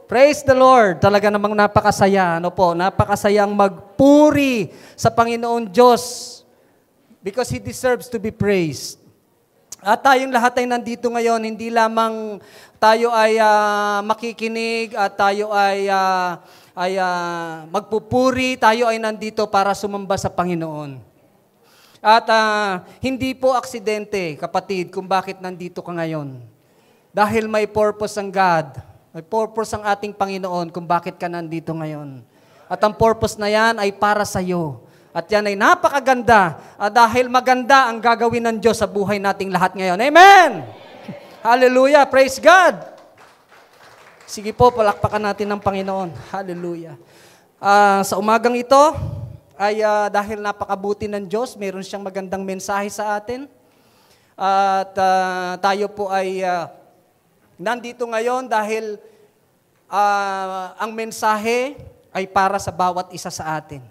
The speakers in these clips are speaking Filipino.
Praise the Lord. Talaga namang napakasaya. Ano po? Napakasayang magpuri sa Panginoon Diyos because He deserves to be praised. At tayong lahat ay nandito ngayon, hindi lamang tayo ay makikinig at tayo ay magpupuri, tayo ay nandito para sumamba sa Panginoon. At hindi po aksidente, kapatid, kung bakit nandito ka ngayon. Dahil may purpose ang God. May purpose ang ating Panginoon kung bakit ka nandito ngayon. At ang purpose na yan ay para sa iyo. At yan ay napakaganda. Dahil maganda ang gagawin ng Diyos sa buhay nating lahat ngayon. Amen! Hallelujah! Praise God! Sige po, palakpakan natin ng Panginoon. Hallelujah! Sa umagang ito, ay dahil napakabuti ng Diyos, meron siyang magandang mensahe sa atin. At tayo po ay nandito ngayon dahil ang mensahe ay para sa bawat isa sa atin.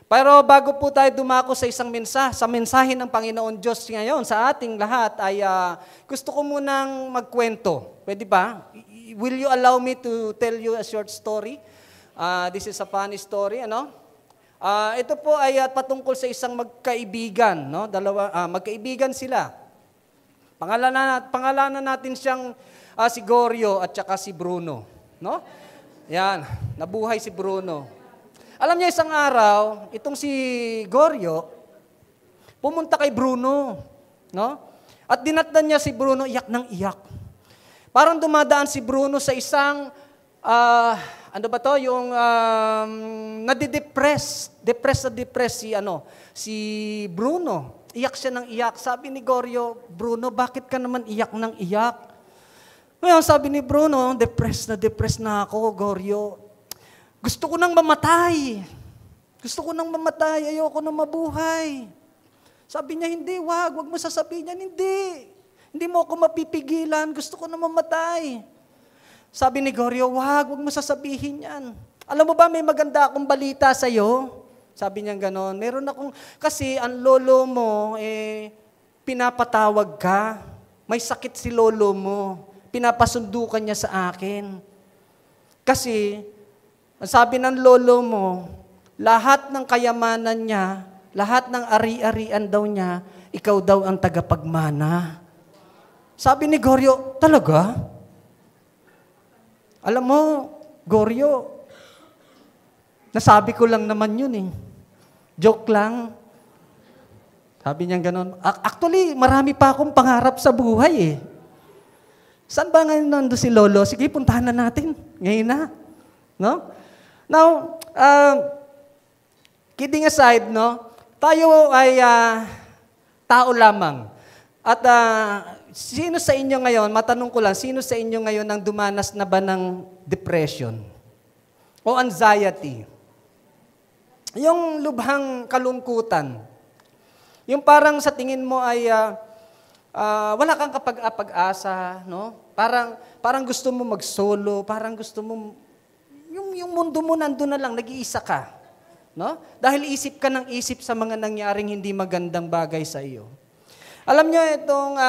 Pero bago po tayo dumako sa isang sa mensahe ng Panginoon Diyos ngayon sa ating lahat, ay gusto ko munang magkwento. Pwede ba? Will you allow me to tell you a short story? This is a funny story, ano? Ito po ay patungkol sa isang magkaibigan, no? Magkaibigan sila. Pangalanan natin siyang si Goryo at saka si Bruno, no? Yan, nabuhay si Bruno. Alam niya isang araw, itong si Goryo pumunta kay Bruno, no? At dinatnan niya si Bruno, iyak ng iyak. Parang dumadaan si Bruno sa isang ano ba to? Yung nadidepress si Bruno. Iyak siya ng iyak. Sabi ni Goryo, Bruno, bakit ka naman iyak ng iyak? Ngayon, sabi ni Bruno, depressed na ako, Goryo. Gusto ko nang mamatay. Ayoko na mabuhay. Sabi niya, hindi, wag mo sasabihin yan, hindi. Hindi mo ako mapipigilan, gusto ko na mamatay. Sabi ni Goryo, wag mo sasabihin yan. Alam mo ba, may maganda akong balita sa'yo? Sabi niya gano'n, meron akong, kasi ang lolo mo, pinapatawag ka. May sakit si lolo mo. Pinapasundukan niya sa akin. Kasi, ang sabi ng lolo mo, lahat ng kayamanan niya, lahat ng ari-arian daw niya, ikaw daw ang tagapagmana. Sabi ni Goryo, talaga? Alam mo, Goryo, nasabi ko lang naman yun eh. Joke lang. Sabi niya gano'n. Actually, marami pa akong pangarap sa buhay eh. Saan ba ngayon nando si Lolo? Sige, puntahan na natin. Ngayon na. No? Now, kidding aside, no? Tayo ay tao lamang. At sino sa inyo ngayon, matanong ko lang, sino sa inyo ngayon ang dumanas na ba ng depression o anxiety? Yung lubhang kalungkutan. Yung parang sa tingin mo ay wala kang kapag-asa, no? Parang gusto mo mag-solo, parang gusto mo yung mundo mo nandun na lang, nag-iisa ka, no? Dahil isip ka ng isip sa mga nangyaring hindi magandang bagay sa iyo. Alam niyo itong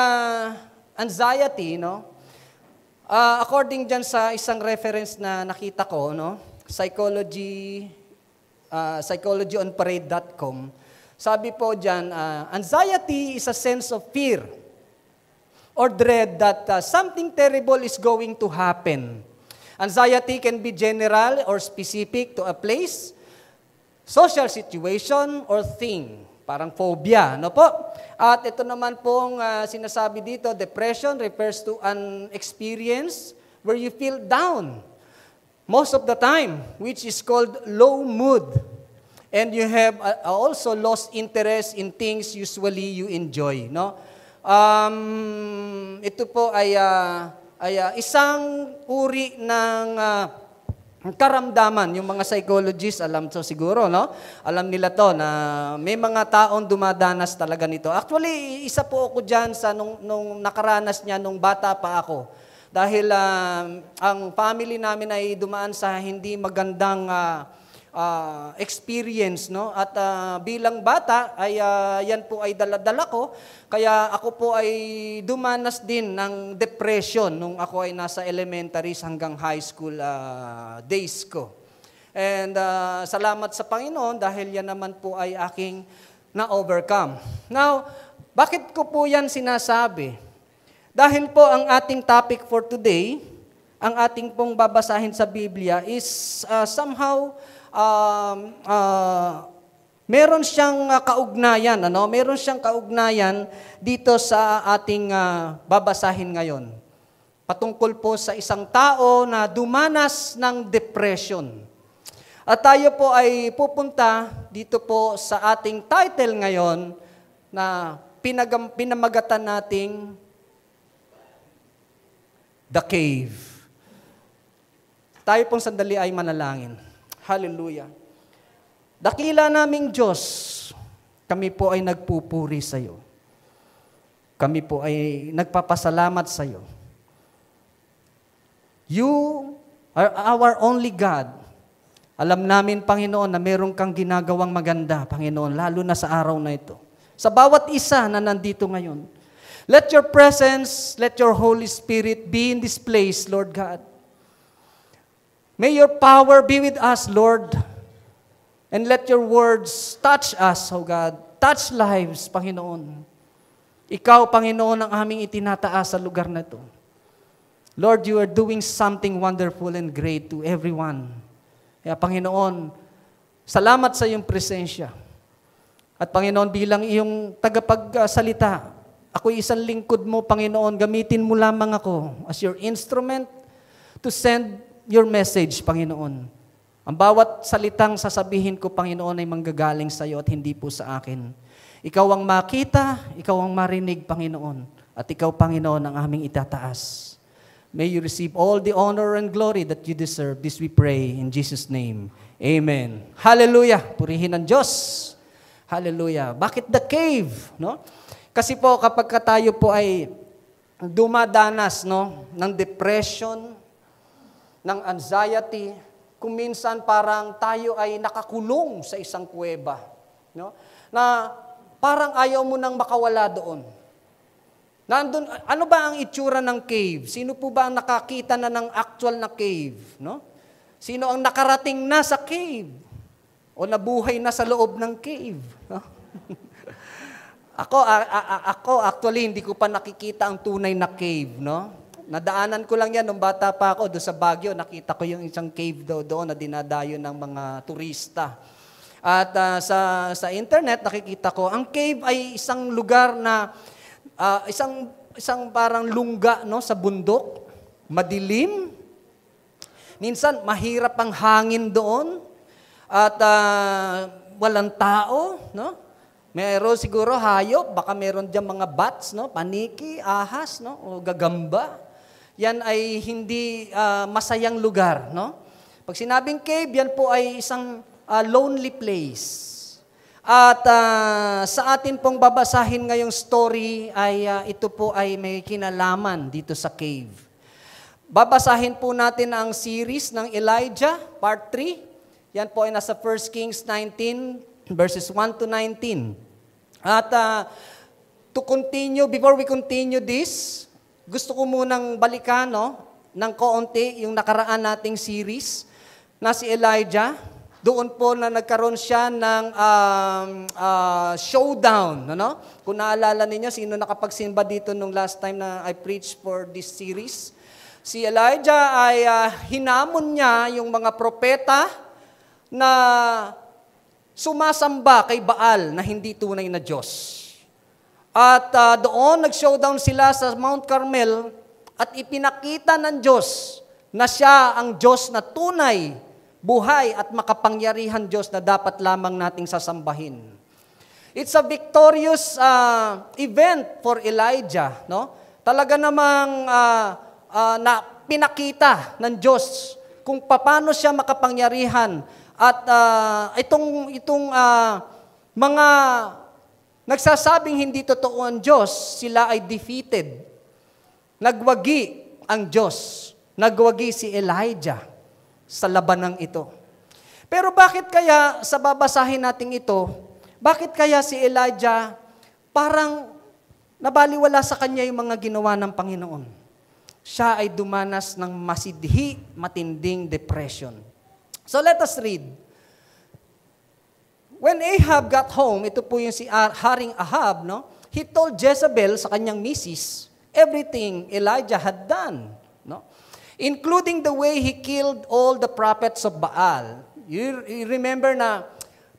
anxiety, no? According dyan sa isang reference na nakita ko, no? Psychologyonparade.com, sabi po dyan, anxiety is a sense of fear or dread that something terrible is going to happen. Anxiety can be general or specific to a place, social situation, or thing. Parang phobia, no po? At ito naman pong sinasabi dito, depression refers to an experience where you feel down most of the time, which is called low mood. And you have also lost interest in things usually you enjoy, no? Ito po ay isang uri ng karamdaman. Yung mga psychologists, alam to siguro, no? Alam nila to na may mga taong dumadanas talaga nito. Actually, isa po ako dyan sa nung nakaranas niya nung bata pa ako. Dahil ang family namin ay dumaan sa hindi magandang experience, no? At bilang bata ay yan po ay dala-dala ko, kaya ako po ay dumanas din ng depression nung ako ay nasa elementaries hanggang high school days ko. And salamat sa Panginoon dahil yan naman po ay aking na-overcome. Now, bakit ko po yan sinasabi? Dahil po ang ating topic for today, ang ating pong babasahin sa Biblia is somehow meron siyang kaugnayan, ano? Meron siyang kaugnayan dito sa ating babasahin ngayon. Patungkol po sa isang tao na dumanas ng depression. At tayo po ay pupunta dito po sa ating title ngayon na pinamagatan nating The Cave. Tayo pong sandali ay manalangin. Hallelujah. Dakila naming Diyos, kami po ay nagpupuri sa iyo. Kami po ay nagpapasalamat sa iyo. You are our only God. Alam namin, Panginoon, na meron kang ginagawang maganda, Panginoon, lalo na sa araw na ito. Sa bawat isa na nandito ngayon. Let your presence, let your Holy Spirit be in this place, Lord God. May your power be with us, Lord. And let your words touch us, O God. Touch lives, Panginoon. Ikaw, Panginoon, ang aming itinataas sa lugar na ito. Lord, you are doing something wonderful and great to everyone. Kaya, Panginoon, salamat sa iyong presensya. At Panginoon, bilang iyong tagapagsalita, ako'y isang lingkod mo, Panginoon, gamitin mo lamang ako as your instrument to send your message, Panginoon. Ang bawat salitang sasabihin ko, Panginoon, ay manggagaling sa iyo at hindi po sa akin. Ikaw ang makita, ikaw ang marinig, Panginoon. At ikaw, Panginoon, ang aming itataas. May you receive all the honor and glory that you deserve. This we pray in Jesus' name. Amen. Hallelujah. Purihin ang Diyos. Hallelujah. Bakit the cave? No? Kasi po kapag tayo po ay dumadanas, no, ng depression, ng anxiety, kung minsan parang tayo ay nakakulong sa isang kuweba, no? Na parang ayaw mo nang makawala doon. Nandun, ano ba ang itsura ng cave? Sino po ba ang nakakita na ng actual na cave? No? Sino ang nakarating na sa cave? O nabuhay na sa loob ng cave? No? Ako, actually, hindi ko pa nakikita ang tunay na cave. No? Nadaanan ko lang yan nung bata pa ako. Doon sa Baguio, nakita ko yung isang cave doon na dinadayo ng mga turista. At sa internet, nakikita ko, ang cave ay isang lugar na isang parang lungga, no, sa bundok, madilim. Minsan mahirap ang hangin doon at walang tao, no? Meron siguro hayop, baka meron diyan mga bats, no, paniki, ahas, no, o gagamba. Yan ay hindi masayang lugar, no? Pag sinabing cave, yan po ay isang lonely place. At sa atin pong babasahin ngayong story ay ito po ay may kinalaman dito sa cave. Babasahin po natin ang series ng Elijah, part 3. Yan po ay nasa 1 Kings 19, verses 1 to 19. At to continue, before we continue this, gusto ko munang balikan, no, ng kaunti yung nakaraan nating series na si Elijah. Doon po na nagkaroon siya ng showdown. Ano? Kung naalala ninyo, sino nakapagsimba dito nung last time na I preached for this series? Si Elijah ay hinamon niya yung mga propeta na sumasamba kay Baal na hindi tunay na Diyos. At doon nag-showdown sila sa Mount Carmel at ipinakita ng Diyos na siya ang Diyos na tunay, buhay at makapangyarihan Diyos na dapat lamang nating sasambahin. It's a victorious event for Elijah, no? Talaga namang na pinakita ng Diyos kung paano siya makapangyarihan at itong mga nagsasabing hindi totoo ang Diyos, sila ay defeated. Nagwagi ang Diyos. Nagwagi si Elijah sa labanang ito. Pero bakit kaya sa babasahin natin ito, bakit kaya si Elijah parang nabaliwala sa kanya yung mga ginawa ng Panginoon? Siya ay dumanas ng matinding depression. So let us read. When Ahab got home, ito po yung si Haring Ahab, no? He told Jezebel sa kanyang misis everything Elijah had done, no? Including the way he killed all the prophets of Baal. You remember na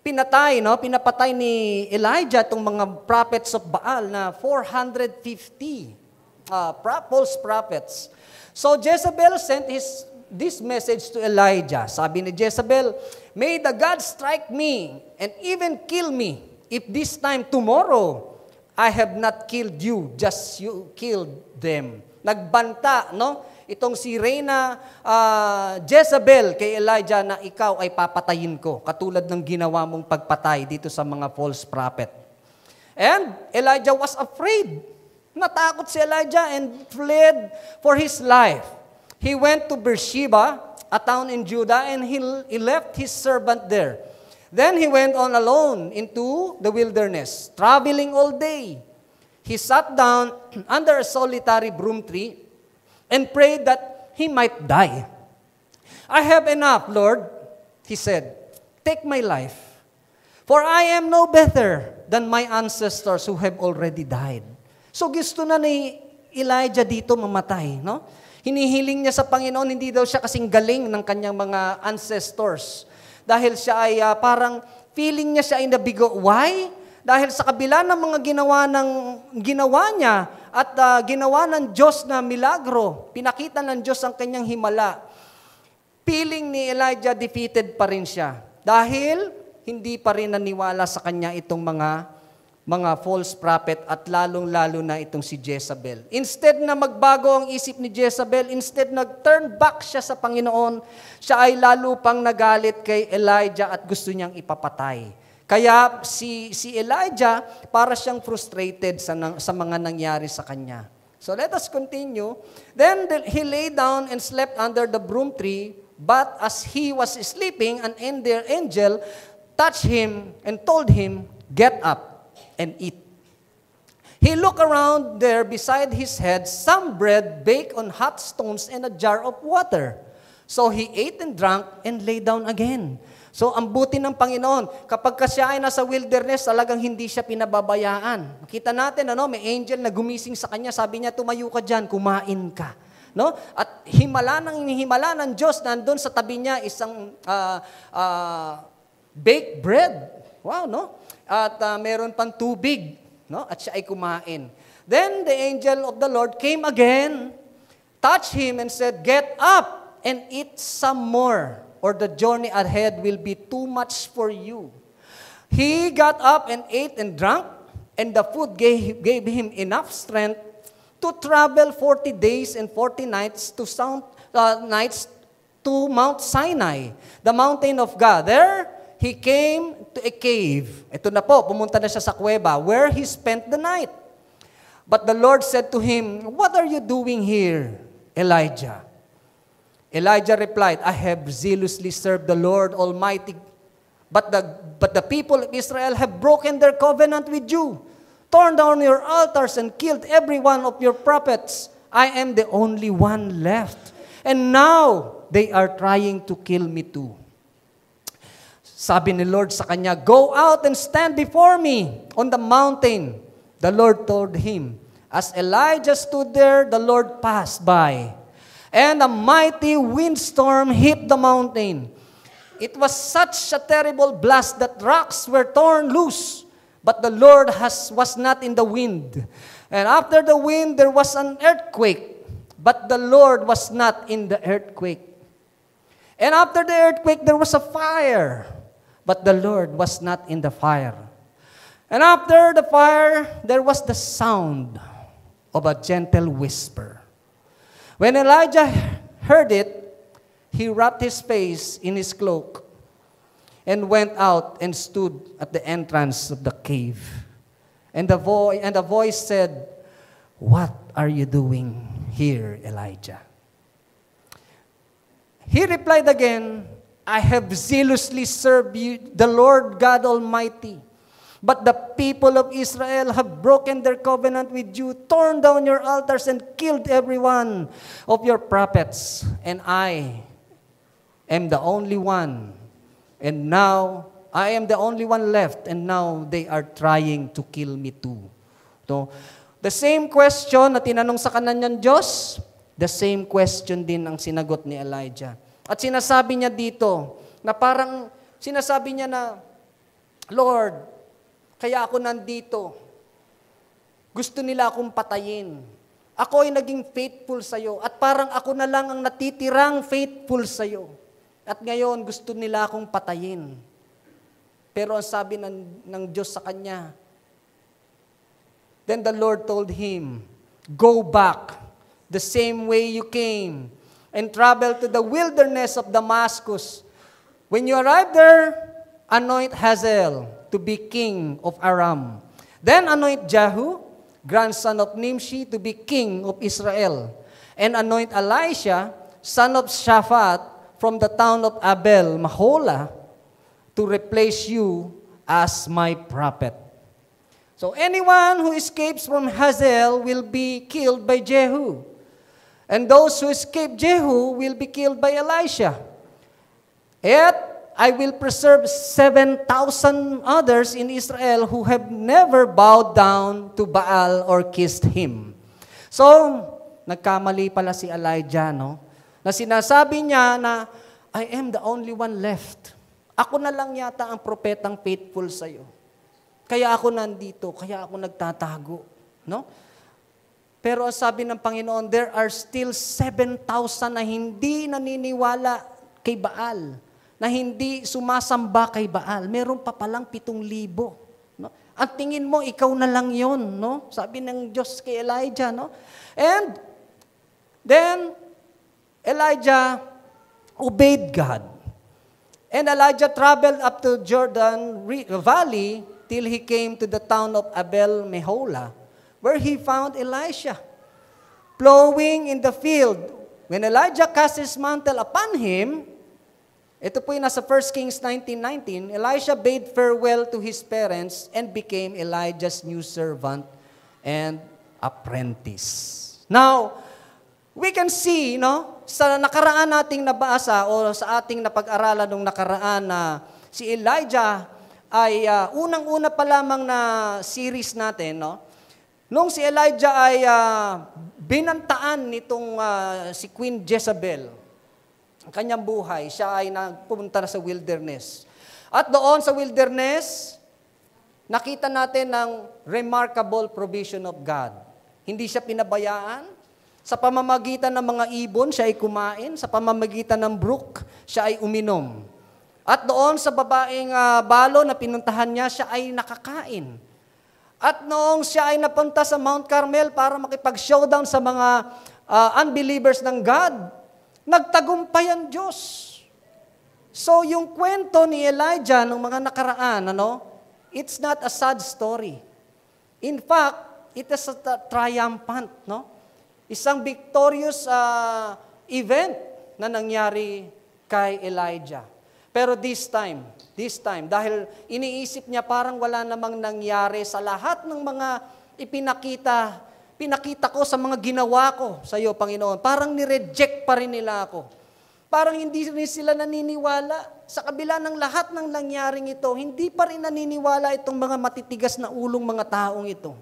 pinapatay ni Elijah itong mga prophets of Baal na 450 false prophets. So Jezebel sent this message to Elijah. Sabi ni Jezebel, "May the God strike me and even kill me if this time tomorrow I have not killed you, just you killed them." Nagbanta, no? Itong si Reyna Jezebel kay Elijah na ikaw ay papatayin ko, katulad ng ginawa mong pagpatay dito sa mga false prophet. And Elijah was afraid. Natakot si Elijah and fled for his life. He went to Beersheba, a town in Judah, and he left his servant there. Then he went on alone into the wilderness, traveling all day. He sat down under a solitary broom tree and prayed that he might die. "I have enough, Lord," he said. "Take my life, for I am no better than my ancestors who have already died." So gusto na ni Elijah dito mamatay, no? Hinihiling niya sa Panginoon, hindi daw siya kasing galing ng kanyang mga ancestors. Dahil siya ay parang feeling niya siya ay nabigo. Why? Dahil sa kabila ng mga ginawa niya at ginawa ng Diyos na milagro, pinakita ng Diyos ang kanyang himala, feeling ni Elijah defeated pa rin siya. Dahil hindi pa rin naniwala sa kanya itong mga false prophet at lalong-lalo na itong si Jezebel. Instead na magbago ang isip ni Jezebel, instead nag-turn back siya sa Panginoon, siya ay lalo pang nagalit kay Elijah at gusto niyang ipapatay. Kaya si Elijah, para siyang frustrated sa mga nangyari sa kanya. So let us continue. Then he lay down and slept under the broom tree, but as he was sleeping, an angel touched him and told him, "Get up and eat." He looked around there beside his head, some bread baked on hot stones and a jar of water. So he ate and drank and lay down again. So, ang buti ng Panginoon, kapag siya ay nasa wilderness, talagang hindi siya pinababayaan. Kita natin, may angel na gumising sa kanya, sabi niya, "Tumayo ka dyan, kumain ka." No? At himala ng Diyos, nandun sa tabi niya isang baked bread. Wow, no? At meron pang tubig, no? At siya ay kumain. Then the angel of the Lord came again, touched him and said, "Get up and eat some more, or the journey ahead will be too much for you." He got up and ate and drank, and the food gave him enough strength to travel 40 days and 40 nights to Mount Sinai, the mountain of God. There, he came to a cave. Ito na po, pumunta na siya sa kuweba, where he spent the night. But the Lord said to him, "What are you doing here, Elijah?" Elijah replied, "I have zealously served the Lord Almighty, but the people of Israel have broken their covenant with you, torn down your altars and killed every one of your prophets. I am the only one left, and now they are trying to kill me too." Sabi ni Lord sa kanya, "Go out and stand before me on the mountain." The Lord told him. As Elijah stood there, the Lord passed by, and a mighty windstorm hit the mountain. It was such a terrible blast that rocks were torn loose, but the Lord was not in the wind. And after the wind, there was an earthquake, but the Lord was not in the earthquake. And after the earthquake, there was a fire, but the Lord was not in the fire. And after the fire, there was the sound of a gentle whisper. When Elijah heard it, he wrapped his face in his cloak and went out and stood at the entrance of the cave. And the voice said, "What are you doing here, Elijah?" He replied again, I have zealously served you, the Lord God Almighty. But the people of Israel have broken their covenant with you, torn down your altars, and killed every one of your prophets. And I am the only one. And now, I am the only one left. And now, they are trying to kill me too. So, the same question na tinanong sa kanan ng Diyos, the same question din ang sinagot ni Elijah. At sinasabi niya dito, na parang, sinasabi niya na, Lord, kaya ako nandito. Gusto nila akong patayin. Ako ay naging faithful sa'yo. At parang ako na lang ang natitirang faithful sa'yo. At ngayon, gusto nila akong patayin. Pero ang sabi ng Diyos sa kanya, then the Lord told him, go back the same way you came and travel to the wilderness of Damascus. When you arrive there, anoint Hazael to be king of Aram. Then anoint Jehu, grandson of Nimshi, to be king of Israel. And anoint Elisha, son of Shaphat, from the town of Abel Mahola, to replace you as my prophet. So anyone who escapes from Hazael will be killed by Jehu. And those who escape Jehu will be killed by Elisha. Yet, I will preserve 7,000 others in Israel who have never bowed down to Baal or kissed him. So, nagkamali pala si Elijah, no? Na sinasabi niya na, I am the only one left. Ako na lang yata ang propetang faithful sa'yo. Kaya ako nandito, kaya ako nagtatago. No? Pero ang sabi ng Panginoon, there are still 7,000 na hindi naniniwala kay Baal, na hindi sumasamba kay Baal. Meron pa palang 7,000. No? Ang tingin mo, ikaw na lang yon, no? Sabi ng Diyos kay Elijah. No? And then, Elijah obeyed God. And Elijah traveled up to Jordan Valley till he came to the town of Abel Meholah, where he found Elisha plowing in the field. When Elijah cast his mantle upon him, ito po yung nasa 1 Kings 19:19, Elisha bade farewell to his parents and became Elijah's new servant and apprentice. Now, we can see, no, sa nakaraan nating nabasa o sa ating napag-aralan nung nakaraan na si Elijah ay unang-una pa lamang na series natin, no? Nung si Elijah ay binantaan nitong si Queen Jezebel, ang kanyang buhay, siya ay nagpumunta na sa wilderness. At doon sa wilderness, nakita natin ang remarkable provision of God. Hindi siya pinabayaan. Sa pamamagitan ng mga ibon, siya ay kumain. Sa pamamagitan ng brook, siya ay uminom. At doon sa babaeng balo na pinuntahan niya, siya ay nakakain. At noong siya ay napunta sa Mount Carmel para makipag-showdown sa mga unbelievers ng God, nagtagumpay ang Diyos. So yung kwento ni Elijah ng mga nakaraan, it's not a sad story. In fact, it is a triumphant, no? Isang victorious event na nangyari kay Elijah. Pero this time, dahil iniisip niya parang wala namang nangyari sa lahat ng mga pinakita ko sa mga ginawa ko sa iyo, Panginoon. Parang ni-reject pa rin nila ako. Parang hindi rin sila naniniwala. Sa kabila ng lahat ng nangyaring ito, hindi pa rin naniniwala itong mga matitigas na ulong mga taong ito.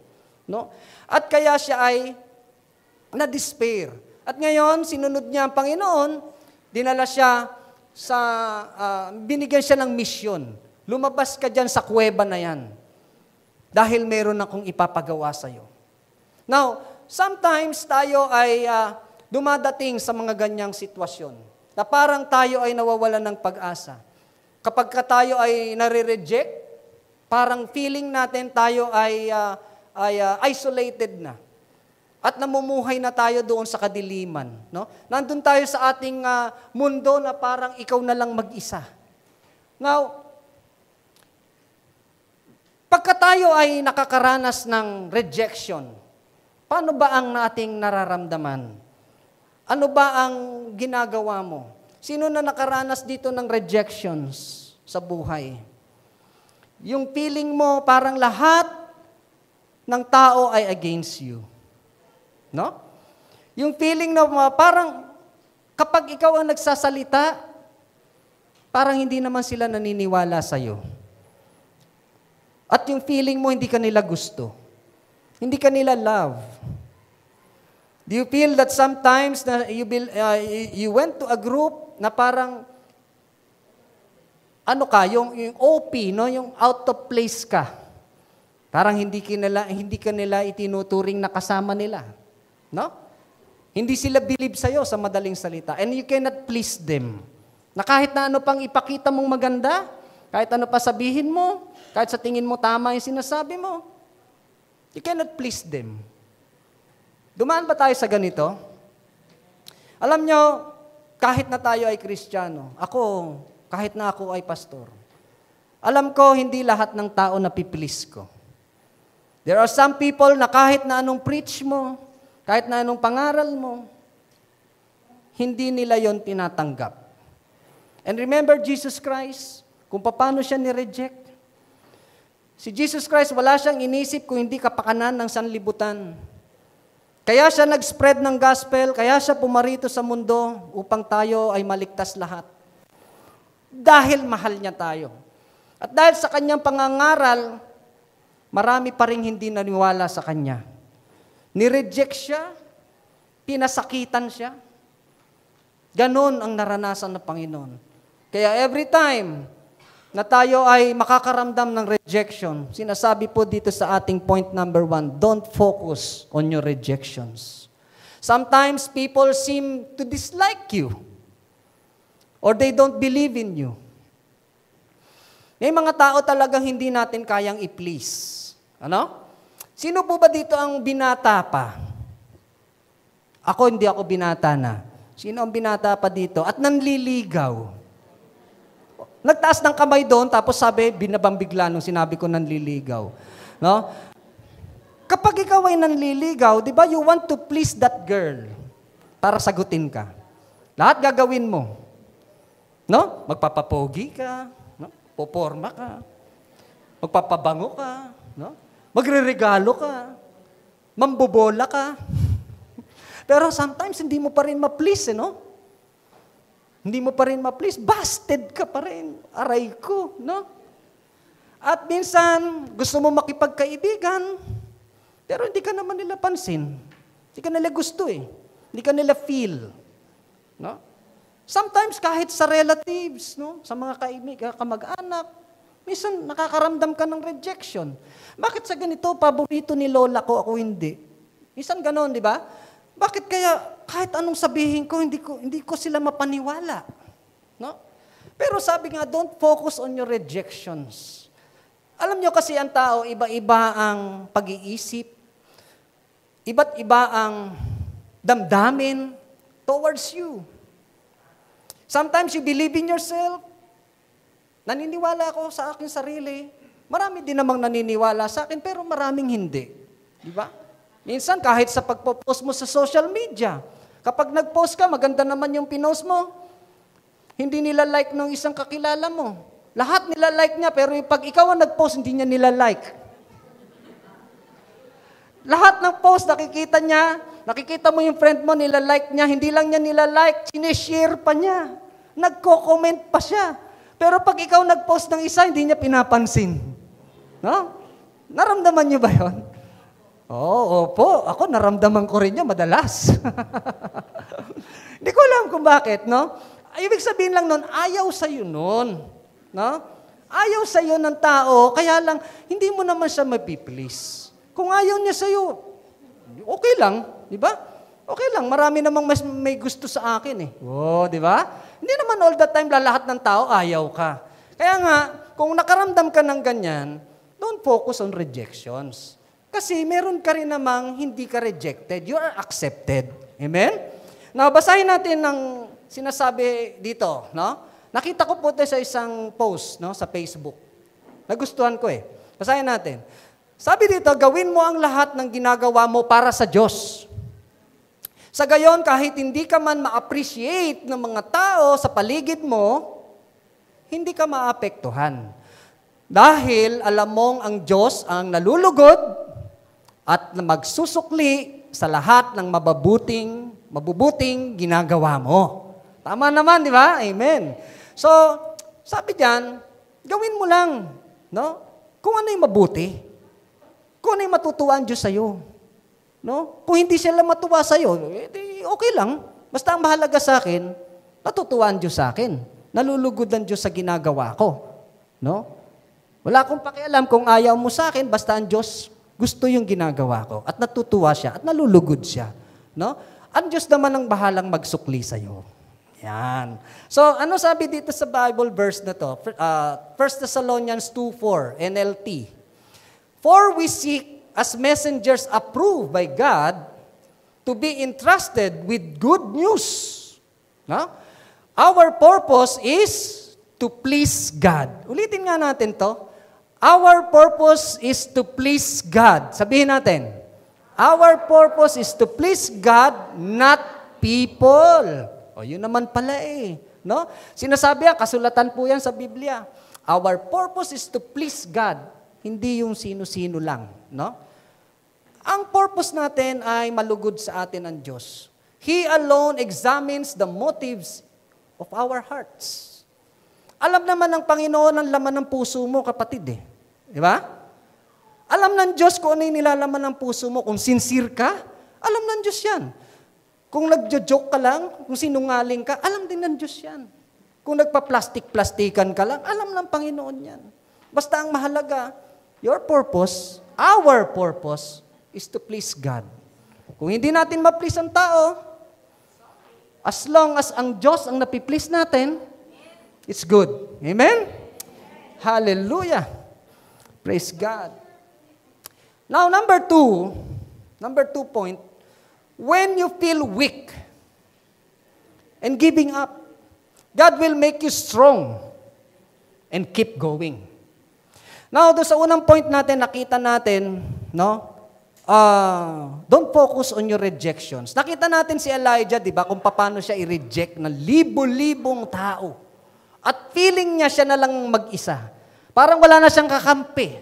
No? At kaya siya ay na-despair. At ngayon, sinunod niya ang Panginoon, dinala siya binigyan siya ng misyon. Lumabas ka dyan sa kuweba na yan. Dahil meron akong ipapagawa sa iyo. Now, sometimes tayo ay dumadating sa mga ganyang sitwasyon na parang tayo ay nawawalan ng pag-asa. Kapag tayo ay nare-reject, parang feeling natin tayo ay isolated na. At namumuhay na tayo doon sa kadiliman. No? Nandun tayo sa ating mundo na parang ikaw na lang mag-isa. Now, pagka tayo ay nakakaranas ng rejection, paano ba ang ating nararamdaman? Ano ba ang ginagawa mo? Sino na nakaranas dito ng rejections sa buhay? Yung feeling mo parang lahat ng tao ay against you. No? Yung feeling na parang kapag ikaw ang nagsasalita, parang hindi naman sila naniniwala sa'yo. At yung feeling mo, hindi ka nila gusto. Hindi ka nila love. Do you feel that sometimes na you went to a group na parang yung OP, no? Yung out of place ka. Parang hindi ka nila itinuturing na kasama nila. No? Hindi sila believe sa'yo sa madaling salita. And you cannot please them. Na kahit na ano pang ipakita mong maganda, kahit ano pa sabihin mo, kahit sa tingin mo tama yung sinasabi mo, you cannot please them. Dumaan ba tayo sa ganito? Alam nyo, kahit na tayo ay Kristiyano, kahit na ako ay pastor, alam ko hindi lahat ng tao na piplease ko. There are some people na kahit na anong preach mo, kahit na anong pangaral mo, hindi nila yon tinatanggap. And remember Jesus Christ, kung paano siya ni-reject. Si Jesus Christ, wala siyang inisip kung hindi kapakanan ng sanlibutan. Kaya siya nag-spread ng gospel, kaya siya pumarito sa mundo upang tayo ay maligtas lahat. Dahil mahal niya tayo. At dahil sa kanyang pangangaral, marami pa rin hindi naniwala sa kanya. Ni-reject siya, pinasakitan siya. Ganon ang naranasan ng Panginoon. Kaya every time na tayo ay makakaramdam ng rejection, sinasabi po dito sa ating point number 1, don't focus on your rejections. Sometimes people seem to dislike you or they don't believe in you. May mga tao talagang hindi natin kayang i-please. Ano? Sino po ba dito ang binata pa? Ako, hindi ako binata na. Sino ang binata pa dito? At nanliligaw. Nagtaas ng kamay doon, tapos sabi, binabambigla nung sinabi ko nanliligaw. No? Kapag ikaw ay nanliligaw, di ba, you want to please that girl para sagutin ka. Lahat gagawin mo. No? Magpapapogi ka, no? Poporma ka, magpapabango ka, no? Magreregalo ka, mambobola ka. Pero sometimes hindi mo pa rin ma-please, no? Hindi mo pa rin ma-please, busted ka pa rin. Aray ko, no? At minsan, gusto mo makipagkaibigan, pero hindi ka naman nila pansin. Hindi ka nila gusto eh. Hindi ka nila feel. No? Sometimes kahit sa relatives, no? Sa mga kamag-anak, minsan nakakaramdam ka ng rejection. Bakit sa ganito, paborito ni lola ko, ako hindi? Minsan ganon, di ba? Bakit kaya kahit anong sabihin ko, hindi ko sila mapaniwala? No? Pero sabi nga, don't focus on your rejections. Alam nyo kasi ang tao, iba-iba ang pag-iisip, iba't iba ang damdamin towards you. Sometimes you believe in yourself. Naniniwala ako sa aking sarili. Marami din namang naniniwala sa akin, pero maraming hindi. Di ba? Minsan, kahit sa pagpo-post mo sa social media, kapag nag-post ka, maganda naman yung pinost mo, hindi nila like ng isang kakilala mo. Lahat nila like niya, pero pag ikaw ang nag-post, hindi niya nila like. Lahat ng post, nakikita mo yung friend mo, nila like niya, hindi lang niya nila like, sinishare pa niya. Nagko-comment pa siya. Pero pag ikaw nag-post ng isa, hindi niya pinapansin. No? Naramdaman niyo ba yun? Oo, opo. Ako, naramdaman ko rin niya madalas. Hindi ko alam kung bakit, no? Ibig sabihin lang nun, ayaw sa'yo nun. No? Ayaw sa'yo ng tao, kaya lang, hindi mo naman siya mapiplease. Kung ayaw niya sa'yo, okay lang, di ba? Okay lang, marami namang mas may gusto sa akin eh. Oh, di ba? Hindi naman all the time lahat ng tao ayaw ka. Kaya nga, kung nakaramdam ka ng ganyan, don't focus on rejections. Kasi meron ka rin namang hindi ka rejected. You are accepted. Amen? Now, basahin natin ng sinasabi dito, no? Nakita ko po ito sa isang post, no, sa Facebook. Nagustuhan ko eh. Basahin natin. Sabi dito, gawin mo ang lahat ng ginagawa mo para sa Diyos. Sa gayon, kahit hindi ka man ma-appreciate ng mga tao sa paligid mo, hindi ka maapektuhan. Dahil alam mong ang Diyos ang nalulugod at magsusukli sa lahat ng mabubuting ginagawa mo. Tama naman, di ba? Amen. So, sabi diyan, gawin mo lang, no? Kung ano yung mabuti. Kung ano yung matutuwa ang Diyos sa'yo. No? Kung hindi sila matuwa sa'yo, okay lang. Basta ang mahalaga sa akin, natutuwa ang Diyos sa akin. Nalulugod ang Diyos sa ginagawa ko. No? Wala akong pakialam kung ayaw mo sa akin, basta ang Diyos gusto yung ginagawa ko. At natutuwa siya, at nalulugod siya. No? Ang Diyos naman ang bahalang magsukli sa'yo. Yan. So, ano sabi dito sa Bible verse na to? 1 Thessalonians 2:4, NLT. For we seek as messengers approved by God to be entrusted with good news. No? Our purpose is to please God. Ulitin nga natin to. Our purpose is to please God. Sabihin natin, our purpose is to please God, not people. O, yun naman pala eh. No? Sinasabi kasulatan po yan sa Biblia. Our purpose is to please God, hindi yung sino-sino lang. No? Ang purpose natin ay malugod sa atin ang Diyos. He alone examines the motives of our hearts. Alam naman ng Panginoon ang laman ng puso mo, kapatid eh. Di ba? Alam ng Diyos kung ano yung nilalaman ng puso mo. Kung sincere ka, alam ng Diyos yan. Kung nagjo-joke ka lang, kung sinungaling ka, alam din ng Diyos yan. Kung nagpa-plastic-plastikan ka lang, alam ng Panginoon yan. Basta ang mahalaga, your purpose, our purpose, is to please God. Kung hindi natin ma-please ang tao, as long as ang Diyos ang napiplease natin, it's good. Amen? Hallelujah. Praise God. Now, number two point, when you feel weak and giving up, God will make you strong and keep going. Now, doon sa unang point natin, nakita natin, no? Don't focus on your rejections. Nakita natin si Elijah, di ba, kung paano siya i-reject ng libo-libong tao. At feeling niya siya na lang mag-isa. Parang wala na siyang kakampi.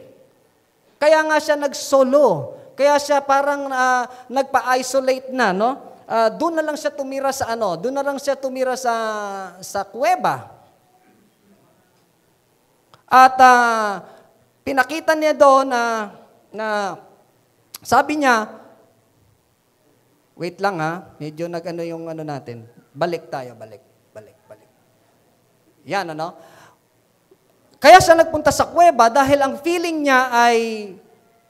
Kaya nga siya nag-solo. Kaya siya parang nagpa-isolate na, no? Doon na lang siya tumira sa doon na lang siya tumira sa kuweba. At pinakita niya doon na sabi niya, wait lang medyo yung natin. Balik tayo, balik. Yan, Kaya siya nagpunta sa kuweba dahil ang feeling niya ay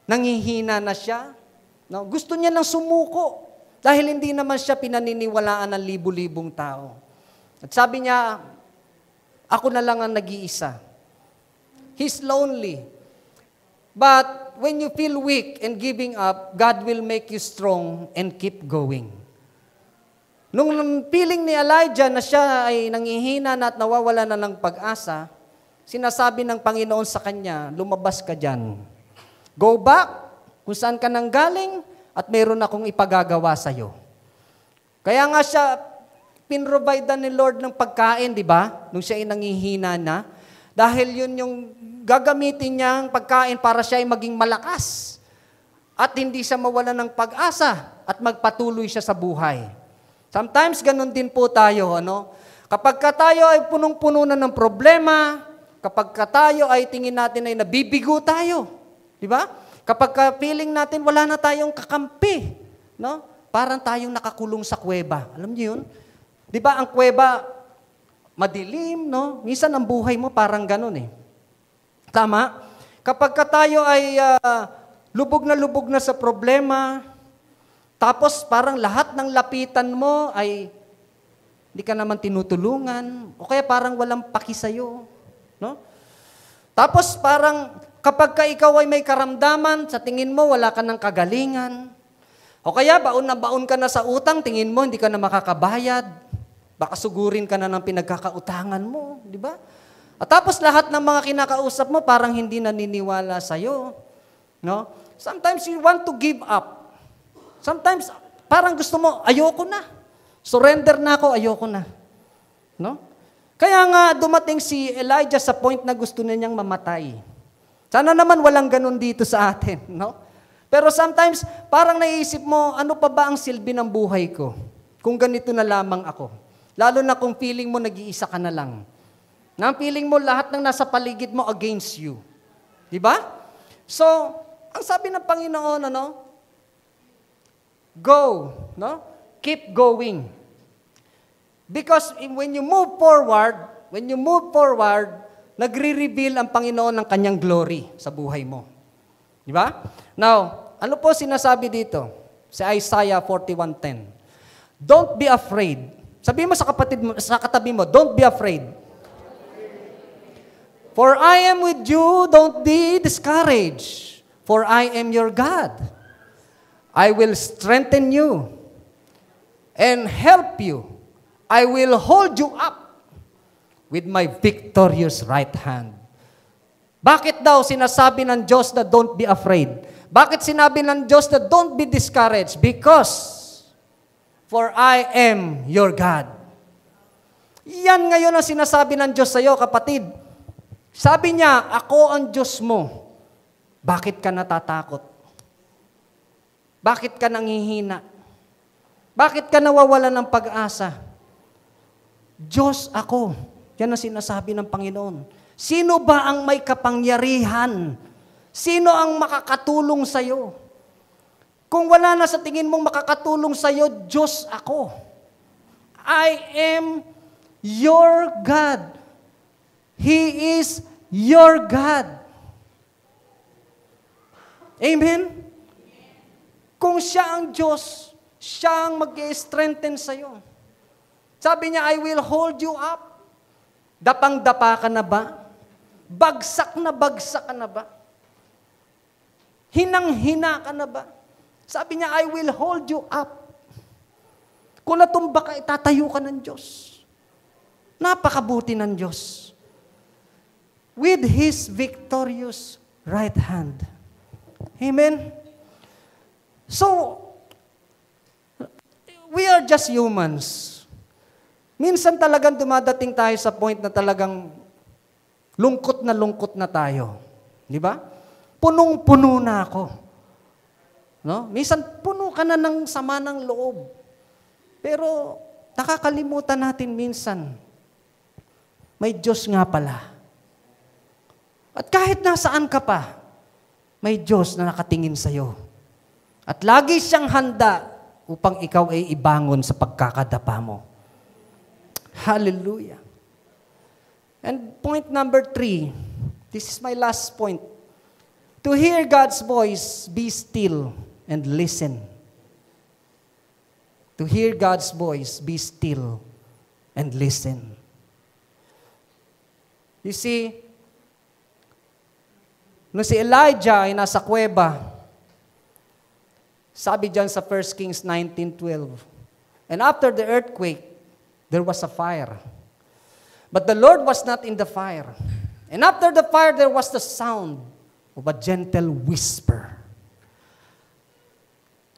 nangihina na siya. No? Gusto niya nang sumuko dahil hindi naman siya pinaniniwalaan ng libu-libong tao. At sabi niya, ako na lang ang nag-iisa. He's lonely. But when you feel weak and giving up, God will make you strong and keep going. Nung feeling ni Elijah na siya ay nangihina na at nawawala na ng pag-asa, sinasabi ng Panginoon sa kanya, lumabas ka dyan. Go back kung saan ka nang galing at meron akong ipagagawa sa'yo. Kaya nga siya, pinrovidean ni Lord ng pagkain, di ba? Nung siya ay nangihina na. Dahil yun yung gagamitin niyang pagkain para siya ay maging malakas. At hindi siya mawala ng pag-asa at magpatuloy siya sa buhay. Sometimes ganun din po tayo, Kapag tayo ay punong-puno na ng problema, kapag tayo ay tingin natin ay nabibigo tayo, di ba? Kapag feeling natin wala na tayong kakampi, Parang tayong nakakulong sa kuweba. Alam niyo yun? Di ba ang kuweba, madilim, Minsan ang buhay mo parang ganun eh. Tama? Kapag tayo ay lubog na sa problema, tapos parang lahat ng lapitan mo ay hindi ka naman tinutulungan, o kaya parang walang paki sa'yo. Tapos parang kapag ikaw ay may karamdaman, sa tingin mo wala ka ng kagalingan, o kaya baon na baon ka na sa utang, tingin mo hindi ka na makakabayad, baka sugurin ka na ng pinagkakautangan mo, di ba? At tapos lahat ng mga kinakausap mo parang hindi naniniwala sa'yo. Sometimes you want to give up. Sometimes parang gusto mo, ayoko na. Surrender na ako, ayoko na. No? Kaya nga dumating si Elijah sa point na gusto na niyang mamatay. Sana naman walang ganun dito sa atin, no? Pero sometimes, parang naiisip mo, ano pa ba ang silbi ng buhay ko? Kung ganito na lamang ako. Lalo na kung feeling mo nag-iisa ka na lang. Na ang feeling mo lahat ng nasa paligid mo against you. Di ba? So, ang sabi ng Panginoon, go, no? Keep going. Because when you move forward, nagre-reveal ang Panginoon ng kanyang glory sa buhay mo. Di ba? Now, ano po sinasabi dito? Sa Isaiah 41:10. Don't be afraid. Sabihin mo sa kapatid mo, sa katabi mo, don't be afraid. For I am with you, don't be discouraged. For I am your God. I will strengthen you and help you. I will hold you up with my victorious right hand. Bakit daw sinasabi ng Diyos na don't be afraid? Bakit sinabi ng Diyos na don't be discouraged? Because, for I am your God. Yan ngayon ang sinasabi ng Diyos sa iyo, kapatid. Sabi niya, ako ang Diyos mo. Bakit ka natatakot? Bakit ka nanghihina? Bakit ka nawawalan ng pag-asa? Diyos ako. Yan ang sinasabi ng Panginoon. Sino ba ang may kapangyarihan? Sino ang makakatulong sa iyo? Kung wala na sa tingin mong makakatulong sa iyo, Diyos ako. I am your God. He is your God. Amen? Kung siya ang Diyos, siya ang mag-strengthen sa iyo. Sabi niya, I will hold you up. Dapang-dapa ka na ba? Bagsak ka na ba? Hinang-hina ka na ba? Sabi niya, I will hold you up. Kung natumba ka, itatayo ka ng Diyos. Napakabuti ng Diyos. With His victorious right hand. Amen? So, we are just humans. Minsan talagang dumadating tayo sa point na talagang lungkot na tayo. Di ba? Punong-puno na ako. No? Minsan puno ka na ng sama ng loob. Pero nakakalimutan natin minsan, may Diyos nga pala. At kahit nasaan ka pa, may Diyos na nakatingin sa iyo. At lagi siyang handa upang ikaw ay ibangon sa pagkakadapa mo. Hallelujah. And point number 3, this is my last point. To hear God's voice, be still and listen. To hear God's voice, be still and listen. You see, nung si Elijah ay nasa kuweba, sabi dyan sa 1 Kings 19:12, and after the earthquake, there was a fire. But the Lord was not in the fire. And after the fire, there was the sound of a gentle whisper.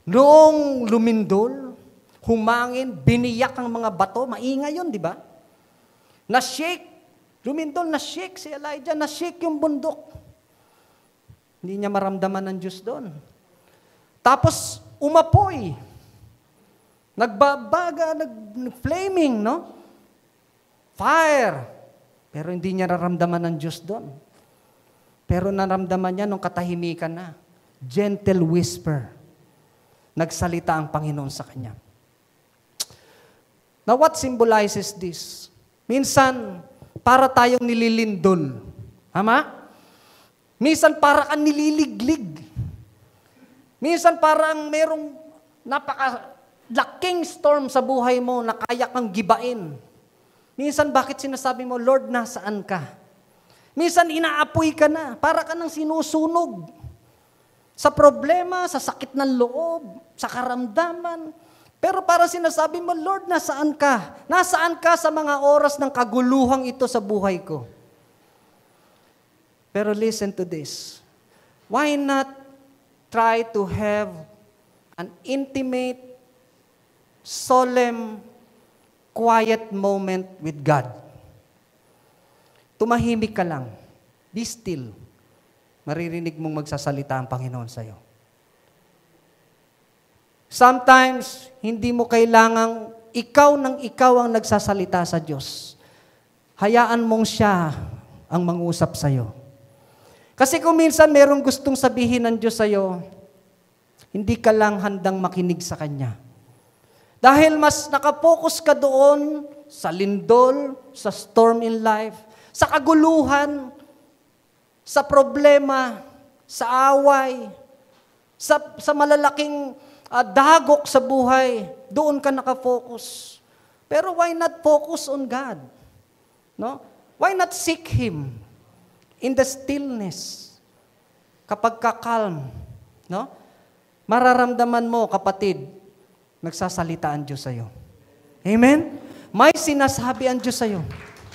Noong lumindol, humangin, biniyak ang mga bato, maingay yun, di ba? Na-shake, lumindol, na-shake si Elijah, na-shake yung bundok. Hindi niya maramdaman ng Diyos doon. Tapos, umapoy. Nagbabaga, nag-flaming, no? Fire. Pero hindi niya naramdaman ng Diyos doon. Pero naramdaman niya nung katahimikan na. Gentle whisper. Nagsalita ang Panginoon sa kanya. Now, what symbolizes this? Minsan, para tayong nililindol. Tama? Minsan, para kang nililiglig. Minsan, parang merong napaka-laking storm sa buhay mo na kaya kang gibain. Minsan, bakit sinasabi mo, Lord, nasaan ka? Minsan, inaapoy ka na. Para ka nang sinusunog. Sa problema, sa sakit ng loob, sa karamdaman. Pero para sinasabi mo, Lord, nasaan ka? Nasaan ka sa mga oras ng kaguluhang ito sa buhay ko? Pero listen to this. Why not try to have an intimate solemn, quiet moment with God. Tumahimik ka lang. Be still. Maririnig mong magsasalita ang Panginoon sa'yo. Sometimes, hindi mo kailangang ikaw ang nagsasalita sa Diyos. Hayaan mong siya ang mangusap sa'yo. Kasi kung minsan merong gustong sabihin ng Diyos sa'yo, hindi ka lang handang makinig sa Kanya. Dahil mas nakapokus ka doon sa lindol, sa storm in life, sa kaguluhan, sa problema, sa away, sa malalaking dagok sa buhay, doon ka nakafocus. Pero why not focus on God? No? Why not seek Him in the stillness? Kapag ka-calm, no? Mararamdaman mo, kapatid, nagsasalita ang Diyos sa'yo. Amen? May sinasabi ang Diyos sa'yo.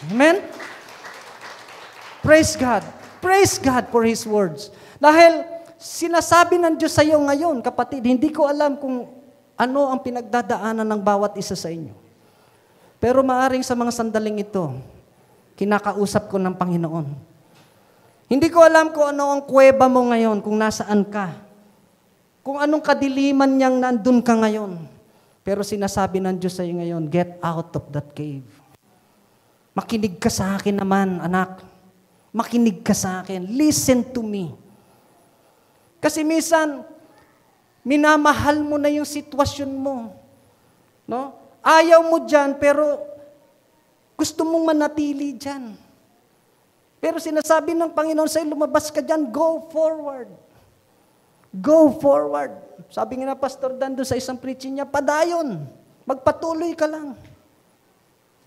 Amen? Praise God. Praise God for His words. Dahil sinasabi ng Diyos sa'yo ngayon, kapatid, hindi ko alam kung ano ang pinagdadaanan ng bawat isa sa inyo. Pero maaring sa mga sandaling ito, kinakausap ko ng Panginoon. Hindi ko alam kung ano ang kuweba mo ngayon, kung nasaan ka. Kung anong kadiliman niyang nandun ka ngayon. Pero sinasabi ng Diyos sa iyo ngayon, get out of that cave. Makinig ka sa akin naman, anak. Makinig ka sa akin. Listen to me. Kasi minsan, minamahal mo na yung sitwasyon mo. No? Ayaw mo dyan, pero gusto mong manatili dyan. Pero sinasabi ng Panginoon sa'yo, lumabas ka dyan, go forward. Go forward. Sabi nga na Pastor Dan doon sa isang preaching niya, padayon. Magpatuloy ka lang.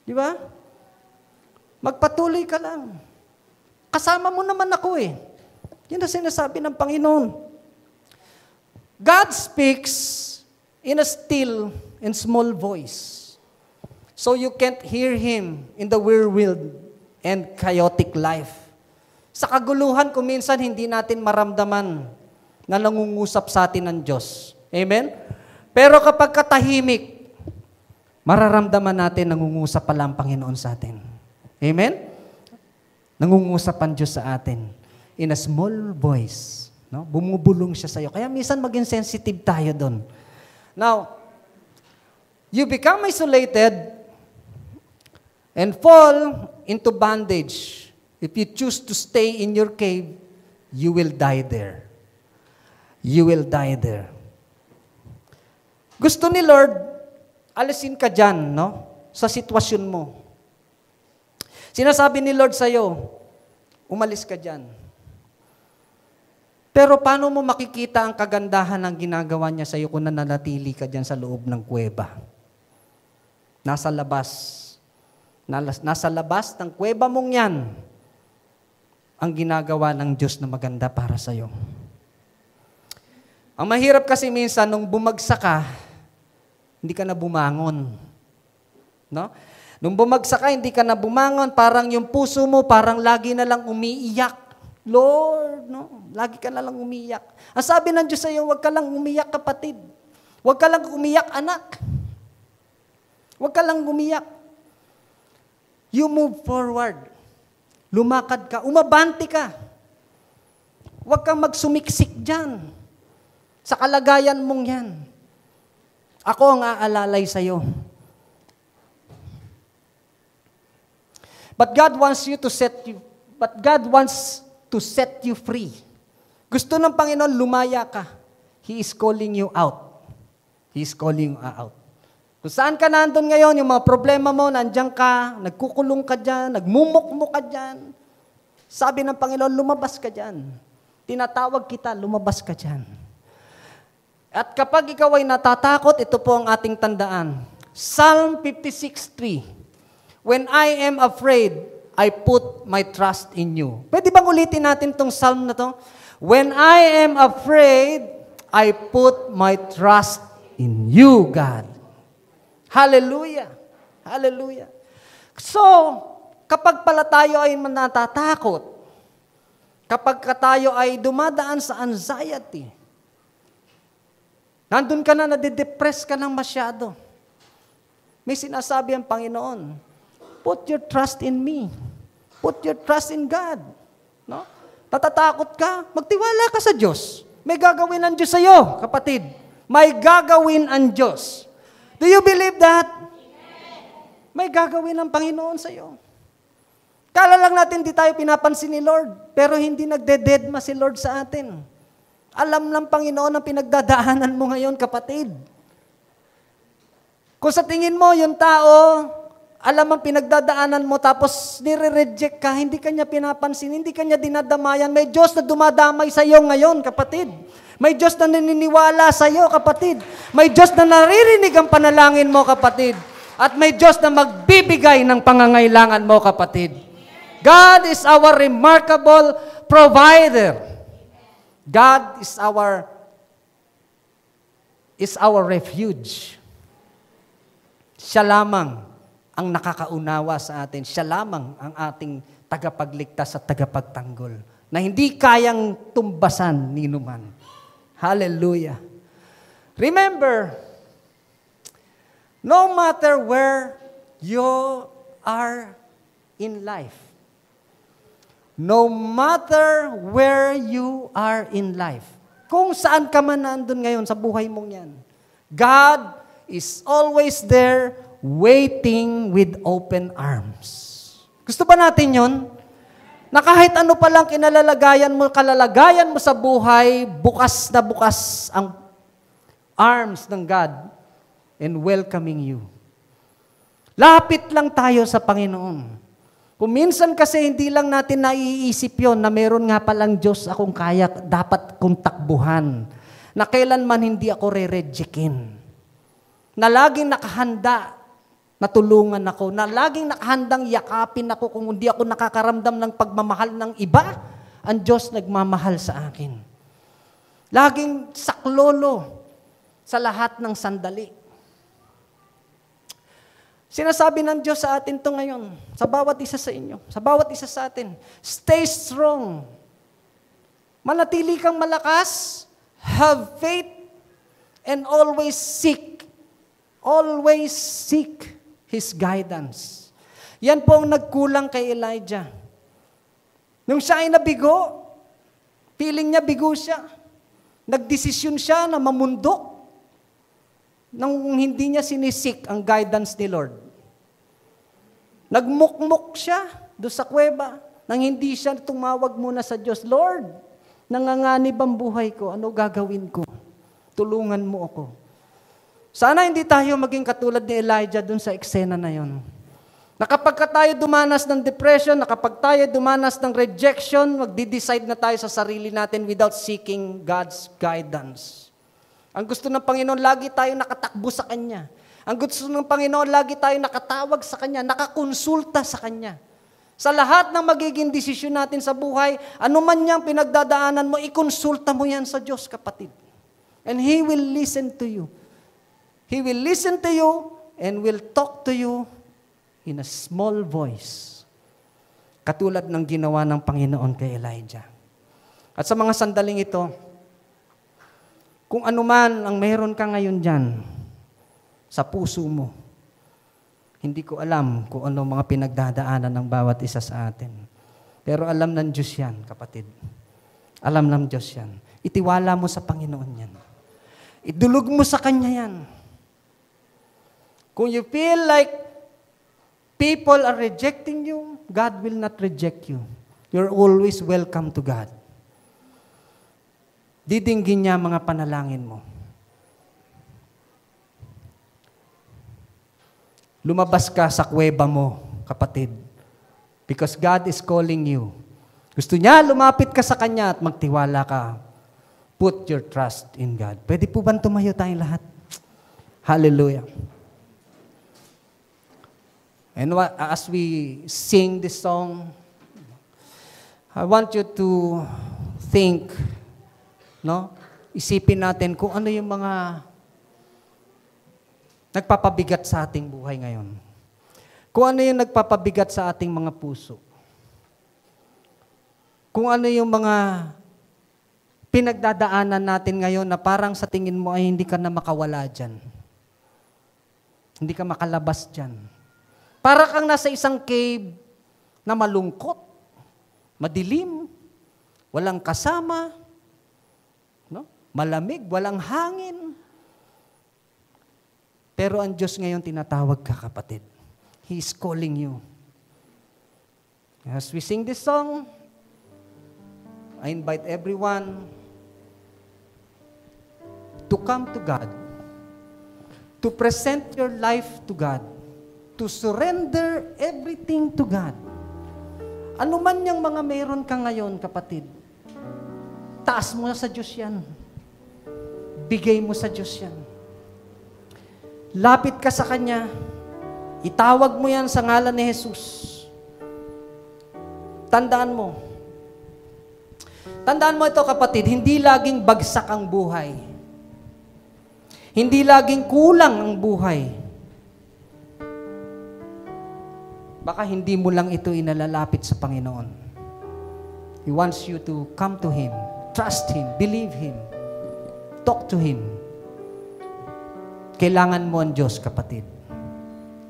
Di ba? Magpatuloy ka lang. Kasama mo naman ako eh. Yan ang sinasabi ng Panginoon. God speaks in a still and small voice. So you can't hear Him in the whirlwind and chaotic life. Sa kaguluhan, kung minsan hindi natin maramdaman na nangungusap sa atin ng Diyos. Amen? Pero kapag katahimik, mararamdaman natin nangungusap pala ang Panginoon sa atin. Amen? Nangungusap ang Diyos sa atin in a small voice. No? Bumubulong siya sa iyo. Kaya minsan maging sensitive tayo doon. Now, you become isolated and fall into bondage. If you choose to stay in your cave, you will die there. You will die there. Gusto ni Lord, alisin ka dyan, no? Sa sitwasyon mo. Sinasabi ni Lord sa'yo, umalis ka dyan. Pero paano mo makikita ang kagandahan ng ginagawa niya sa'yo kung nananatili ka dyan sa loob ng kuweba? Nasa labas. Nasa labas ng kuweba mong yan ang ginagawa ng Diyos na maganda para sa'yo. Ang mahirap kasi minsan, nung bumagsak ka, hindi ka na bumangon. No? Nung bumagsak ka, hindi ka na bumangon, parang yung puso mo, parang lagi na lang umiiyak. Lord, no? Lagi ka na lang umiiyak. Ang sabi ng Diyos sa iyo, huwag ka lang umiyak, kapatid. Huwag ka lang umiyak, anak. Huwag ka lang umiyak. You move forward. Lumakad ka. Umabante ka. Huwag kang magsumiksik dyan. Sa kalagayan mong yan. Ako ang aalalay sa iyo. But God wants to set you free. Gusto ng Panginoon, lumaya ka. He is calling you out. He is calling you out. Kung saan ka nandun ngayon, yung mga problema mo, nandiyan ka, nagkukulong ka dyan, nagmumukmuk ka dyan. Sabi ng Panginoon, lumabas ka dyan. Tinatawag kita, lumabas ka dyan. At kapag ikaw ay natatakot, ito po ang ating tandaan. Psalm 56:3. When I am afraid, I put my trust in you. Pwede bang ulitin natin tong psalm na to? When I am afraid, I put my trust in you, God. Hallelujah. Hallelujah. So, kapag pala tayo ay natatakot, kapag tayo ay dumadaan sa anxiety, nandun ka na, nadidepress ka ng masyado. May sinasabi ang Panginoon, put your trust in me. Put your trust in God. No? Natatakot ka? Magtiwala ka sa Diyos. May gagawin ang Diyos sa iyo, kapatid. May gagawin ang Diyos. Do you believe that? May gagawin ang Panginoon sa iyo. Kala lang natin di tayo pinapansin ni Lord, pero hindi nagdededma si Lord sa atin. Alam ng Panginoon ang pinagdadaanan mo ngayon, kapatid. Kung sa tingin mo, yung tao, alam ang pinagdadaanan mo, tapos nire-reject ka, hindi ka niya pinapansin, hindi ka niya dinadamayan, may Diyos na dumadamay sa iyo ngayon, kapatid. May Diyos na naniniwala sa iyo, kapatid. May Diyos na naririnig ang panalangin mo, kapatid. At may Diyos na magbibigay ng pangangailangan mo, kapatid. God is our remarkable provider. God is our refuge. Siya lamang ang nakakaunawa sa atin. Siya lamang ang ating tagapagligtas at tagapagtanggol na hindi kayang tumbasan ni numan. Hallelujah. Remember, no matter where you are in life, no matter where you are in life, kung saan ka man nandun ngayon sa buhay mong yan, God is always there waiting with open arms. Gusto ba natin yun? Na kahit ano palang kalalagayan mo sa buhay, bukas na bukas ang arms ng God in welcoming you. Lapit lang tayo sa Panginoon. Kung minsan kasi hindi lang natin naiisip yon na meron nga palang Diyos akong kaya, dapat kong takbuhan. Na kailanman hindi ako re-rejectin. Na laging nakahanda na tulungan ako. Na laging nakahandang yakapin ako kung hindi ako nakakaramdam ng pagmamahal ng iba. Ang Diyos nagmamahal sa akin. Laging saklolo sa lahat ng sandali. Sinasabi ng Diyos sa atin to ngayon, sa bawat isa sa inyo, sa bawat isa sa atin, stay strong. Manatili kang malakas, have faith, and always seek His guidance. Yan po ang nagkulang kay Elijah. Nung siya ay nabigo, feeling niya bigo siya. Nagdesisyon siya na mamundok nang hindi niya sinisik ang guidance ni Lord. Nagmukmuk siya doon sa kuweba nang hindi siya tumawag muna sa Diyos, Lord, nanganganib ang buhay ko, ano gagawin ko? Tulungan mo ako. Sana hindi tayo maging katulad ni Elijah doon sa eksena na yon. Na kapag tayo dumanas ng depression, na kapag tayo dumanas ng rejection, magdi-decide na tayo sa sarili natin without seeking God's guidance. Ang gusto ng Panginoon, lagi tayo nakatakbo sa Kanya. Ang gusto ng Panginoon, lagi tayo nakatawag sa Kanya, nakakonsulta sa Kanya. Sa lahat ng magiging desisyon natin sa buhay, anuman niyang pinagdadaanan mo, ikonsulta mo yan sa Diyos, kapatid. And He will listen to you. He will listen to you and will talk to you in a small voice. Katulad ng ginawa ng Panginoon kay Elijah. At sa mga sandaling ito, kung anuman ang meron ka ngayon dyan, sa puso mo, hindi ko alam kung ano mga pinagdadaanan ng bawat isa sa atin. Pero alam ng Diyos yan, kapatid. Alam ng Diyos yan. Itiwala mo sa Panginoon yan. Idulog mo sa Kanya yan. Kung you feel like people are rejecting you, God will not reject you. You're always welcome to God. Didinggin niya mga panalangin mo. Lumabas ka sa kuweba mo, kapatid. Because God is calling you. Gusto niya, lumapit ka sa Kanya at magtiwala ka. Put your trust in God. Pwede po ba tumayo tayong lahat? Hallelujah. And as we sing this song, I want you to think, no? Isipin natin kung ano yung mga nagpapabigat sa ating buhay ngayon. Kung ano yung nagpapabigat sa ating mga puso. Kung ano yung mga pinagdadaanan natin ngayon na parang sa tingin mo ay hindi ka na makawala dyan. Hindi ka makalabas dyan. Para kang nasa isang cave na malungkot, madilim, walang kasama, no? Malamig, walang hangin. Pero ang Diyos ngayon tinatawag ka, kapatid. He is calling you. As we sing this song, I invite everyone to come to God, to present your life to God, to surrender everything to God. Ano man yung mga meron ka ngayon, kapatid, taas mo sa Diyos yan. Bigay mo sa Diyos yan. Lapit ka sa Kanya. Itawag mo yan sa ngalan ni Jesus. Tandaan mo. Tandaan mo ito, kapatid, hindi laging bagsak ang buhay. Hindi laging kulang ang buhay. Baka hindi mo lang ito inalalapit sa Panginoon. He wants you to come to Him, trust Him, believe Him, talk to Him. Kailangan mo ang Diyos, kapatid.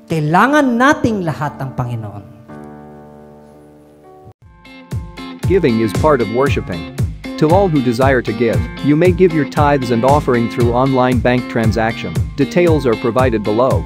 Kailangan nating lahat ang Panginoon. Giving is part of worshiping. To all who desire to give, you may give your tithes and offering through online bank transaction. Details are provided below.